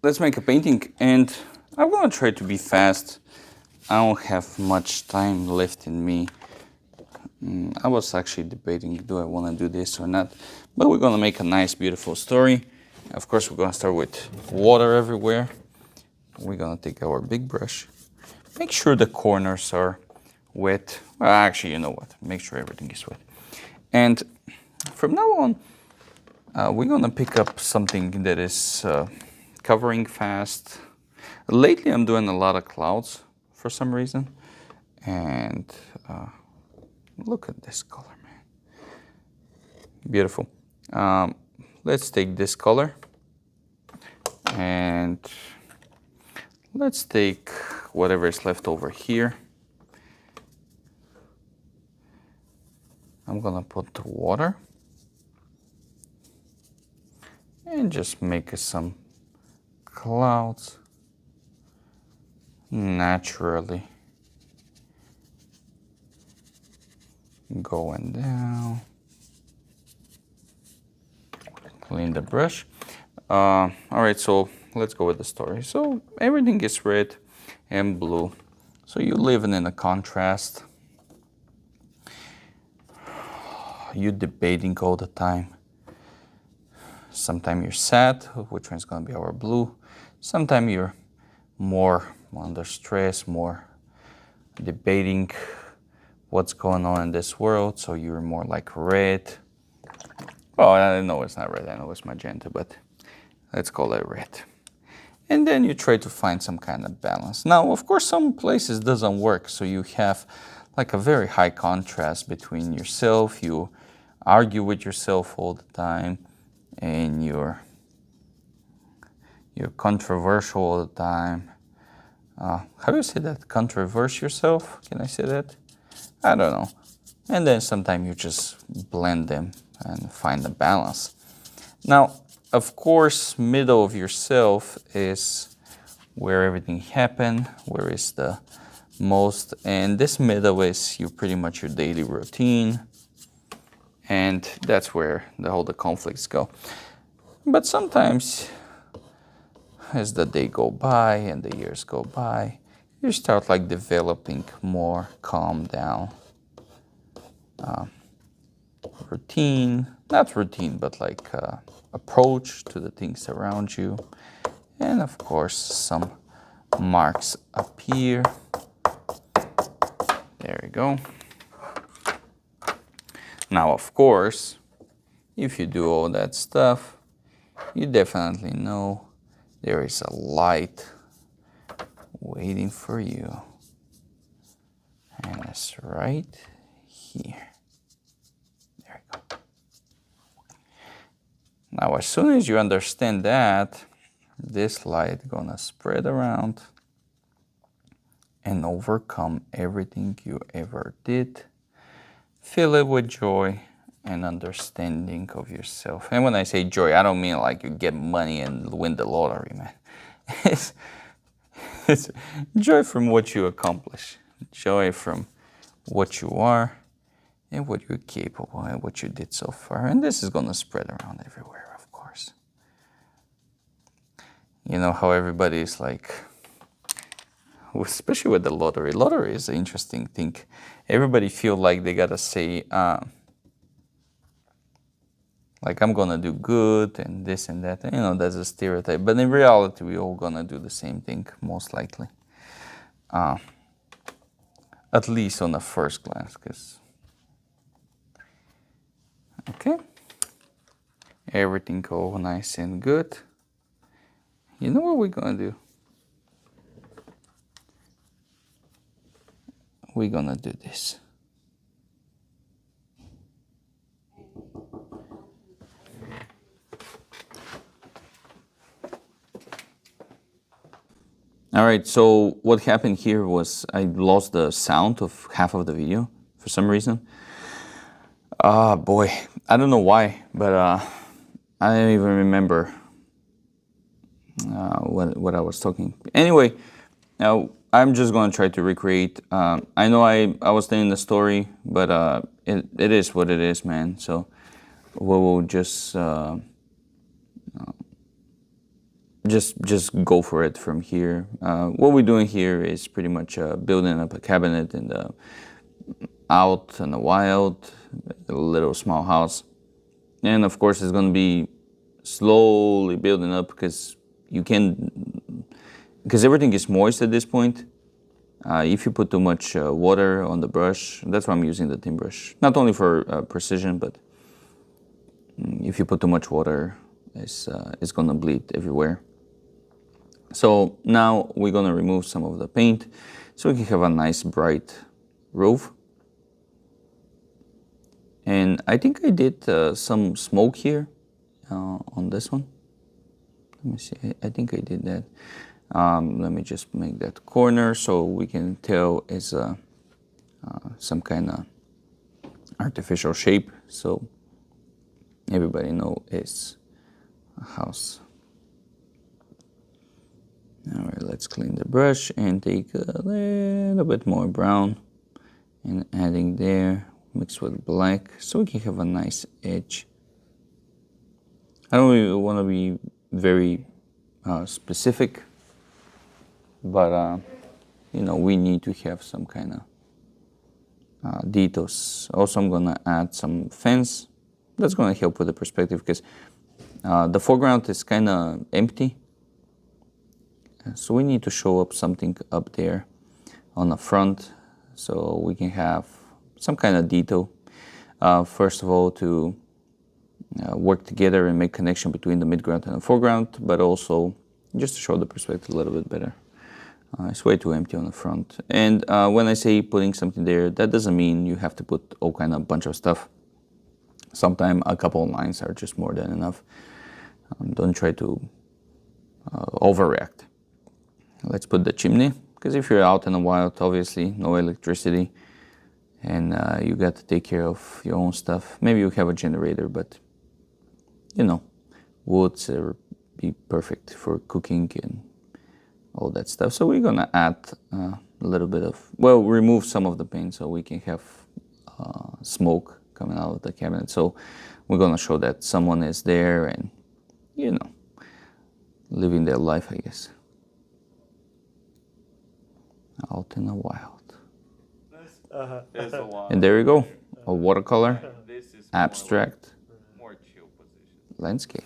let's make a painting, and I'm gonna try to be fast. I don't have much time left in me. I was actually debating, do I want to do this or not? But we're gonna make a nice, beautiful story. Of course, we're gonna start with water everywhere. We're gonna take our big brush. Make sure the corners are wet. Well, actually, you know what? Make sure everything is wet. And from now on, we're gonna pick up something that is covering fast. Lately, I'm doing a lot of clouds for some reason. And look at this color, man. Beautiful. Let's take this color and let's take whatever is left over here. I'm gonna put the water and just make some clouds naturally going down. Clean the brush. All right, so let's go with the story. So everything is red and blue. So you're living in a contrast. You're debating all the time. Sometimes you're sad, which one's gonna be our blue. Sometimes you're more under stress, more debating what's going on in this world, so you're more like red. Oh, I know it's not red, I know it's magenta, but let's call it red. And then you try to find some kind of balance. Now, of course, some places doesn't work, so you have like a very high contrast between yourself, you argue with yourself all the time, and you're controversial all the time. How do you say that? Controverse yourself? Can I say that? I don't know. And then sometimes you just blend them and find a balance. Now, of course, middle of yourself is where everything happened, where is the most, and this middle is pretty much your daily routine, and that's where all the conflicts go. But sometimes, as the day go by and the years go by, you start like developing more calm down routine, not routine, but like approach to the things around you. And of course, some marks appear. There you go. Now, of course, if you do all that stuff, you definitely know there is a light waiting for you. And it's right here. There you go. Now, as soon as you understand that, this light gonna spread around and overcome everything you ever did. Fill it with joy and understanding of yourself. And when I say joy, I don't mean like you get money and win the lottery, man. It's joy from what you accomplish, joy from what you are and what you're capable and what you did so far. And this is gonna spread around everywhere, of course. You know how everybody is like, especially with the lottery. Lottery is an interesting thing. Everybody feel like they gotta say, like I'm gonna do good and this and that. You know, that's a stereotype. But in reality, we all gonna do the same thing, most likely. At least on the first glance, because okay, everything go nice and good. You know what we're gonna do? We're gonna do this. All right, so what happened here was I lost the sound of half of the video for some reason. Boy, I don't know why, but I don't even remember what I was talking. Anyway, now I'm just going to try to recreate. I know I was telling the story, but it is what it is, man. So we will just just go for it from here. What we're doing here is pretty much building up a cabinet in the out in the wild, a little small house, and of course it's going to be slowly building up because everything is moist at this point. If you put too much water on the brush, that's why I'm using the thin brush. Not only for precision, but if you put too much water, it's gonna bleed everywhere. So now we're gonna remove some of the paint so we can have a nice bright roof. And I think I did some smoke here on this one. Let me see, I think I did that. Let me just make that corner so we can tell it's some kind of artificial shape, so everybody know it's a house. All right, let's clean the brush and take a little bit more brown and adding there, mix with black so we can have a nice edge. I don't really want to be very specific, but you know, we need to have some kind of details. Also, I'm gonna add some fence. That's gonna help with the perspective because the foreground is kind of empty. So we need to show up something up there on the front so we can have some kind of detail. First of all, to work together and make connection between the midground and the foreground, but also just to show the perspective a little bit better. It's way too empty on the front. And when I say putting something there, that doesn't mean you have to put all kind of bunch of stuff. Sometimes a couple of lines are just more than enough. Don't try to overreact. Let's put the chimney, because if you're out in the wild, obviously no electricity, and you got to take care of your own stuff. Maybe you have a generator, but you know, woods be perfect for cooking and all that stuff. So we're gonna add a little bit of, well, remove some of the paint so we can have smoke coming out of the cabinet. So we're gonna show that someone is there and, you know, living their life, I guess. Out in the wild. And there you go, a watercolor, abstract, landscape.